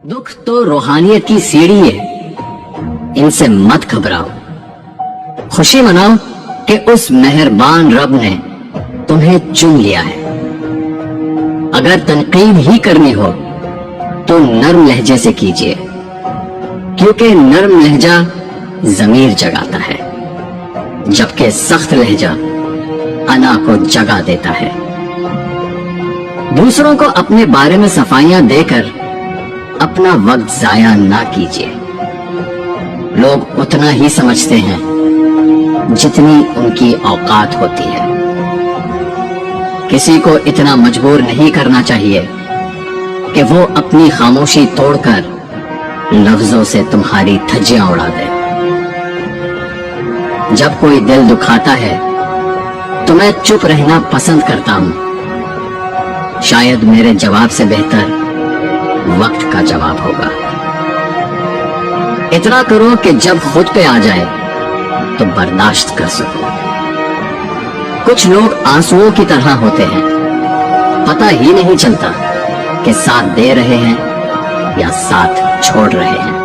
दुख तो रूहानियत की सीढ़ी है, इनसे मत घबराओ। खुशी मनाओ कि उस मेहरबान रब ने तुम्हें चुन लिया है। अगर तनकीद ही करनी हो तो नर्म लहजे से कीजिए, क्योंकि नर्म लहजा ज़मीर जगाता है, जबकि सख्त लहजा अना को जगा देता है। दूसरों को अपने बारे में सफाइयां देकर अपना वक्त जाया ना कीजिए। लोग उतना ही समझते हैं जितनी उनकी औकात होती है। किसी को इतना मजबूर नहीं करना चाहिए कि वो अपनी खामोशी तोड़कर लफ्जों से तुम्हारी धज्जियां उड़ा दे। जब कोई दिल दुखाता है तो मैं चुप रहना पसंद करता हूं। शायद मेरे जवाब से बेहतर वक्त का जवाब होगा। इतना करो कि जब खुद पे आ जाए तो बर्दाश्त कर सको। कुछ लोग आंसुओं की तरह होते हैं, पता ही नहीं चलता कि साथ दे रहे हैं या साथ छोड़ रहे हैं।